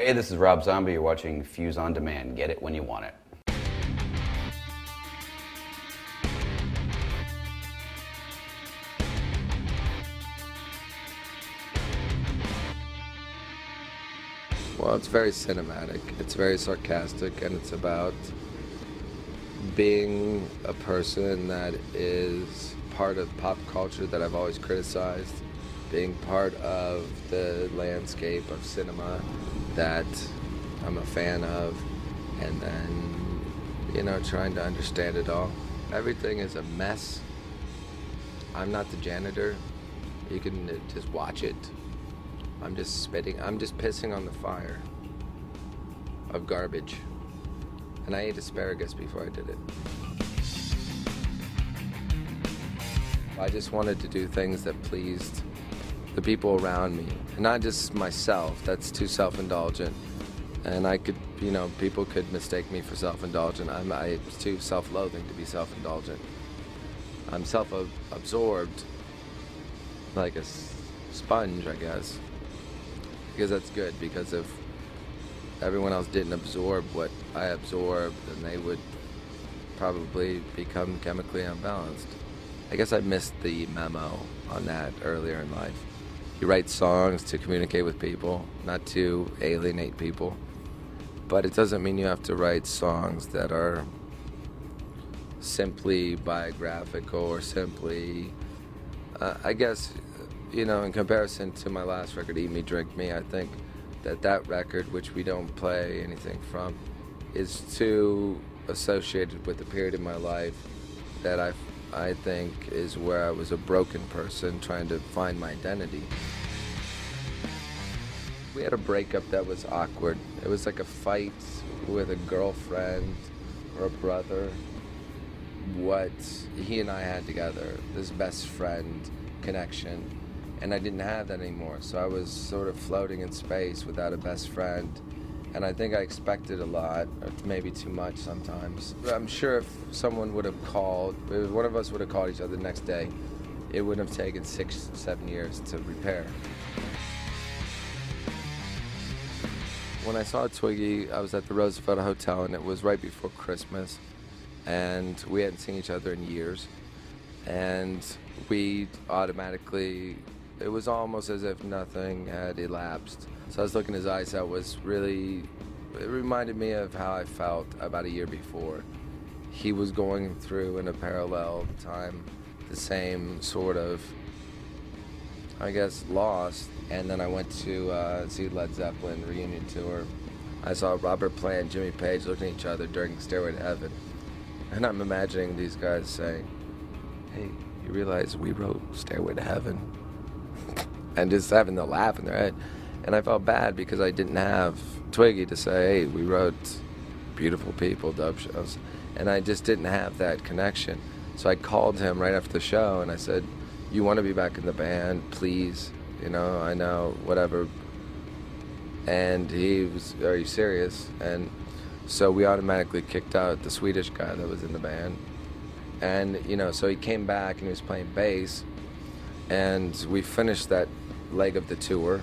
Hey, this is Rob Zombie. You're watching Fuse on Demand. Get it when you want it. Well, it's very cinematic, it's very sarcastic, and it's about being a person that is part of pop culture that I've always criticized, being part of the landscape of cinema that I'm a fan of, and then, you know, trying to understand it all. Everything is a mess. I'm not the janitor. You can just watch it. I'm just pissing on the fire of garbage. And I ate asparagus before I did it. I just wanted to do things that pleased the people around me, and not just myself. That's too self-indulgent. And I could, you know, people could mistake me for self-indulgent. It's too self-loathing to be self-indulgent. I'm self-absorbed, like a sponge, I guess. Because that's good, because if everyone else didn't absorb what I absorbed, then they would probably become chemically unbalanced. I guess I missed the memo on that earlier in life. You write songs to communicate with people, not to alienate people. But it doesn't mean you have to write songs that are simply biographical or simply, I guess, you know, in comparison to my last record, Eat Me, Drink Me, I think that record, which we don't play anything from, is too associated with the period in my life that I think is where I was a broken person trying to find my identity. We had a breakup that was awkward. It was like a fight with a girlfriend or a brother. What he and I had together, this best friend connection, and I didn't have that anymore. So I was sort of floating in space without a best friend. And I think I expected a lot, or maybe too much sometimes. I'm sure if someone would have called, if one of us would have called each other the next day, it wouldn't have taken 6, 7 years to repair. When I saw Twiggy, I was at the Roosevelt Hotel, and it was right before Christmas, and we hadn't seen each other in years. And we automatically, it was almost as if nothing had elapsed. So I was looking in his eyes, that was really, it reminded me of how I felt about a year before. He was going through in a parallel time the same sort of, I guess, loss. And then I went to see Led Zeppelin reunion tour. I saw Robert Plant and Jimmy Page looking at each other during Stairway to Heaven. And I'm imagining these guys saying, hey, you realize we wrote Stairway to Heaven? And just having the laugh in their head. And I felt bad because I didn't have Twiggy to say, hey, we wrote Beautiful People, dub shows. And I just didn't have that connection. So I called him right after the show and I said, you want to be back in the band, please? You know, I know, whatever. And he was, are you serious? And so we automatically kicked out the Swedish guy that was in the band. And, you know, so he came back and he was playing bass. And we finished that leg of the tour.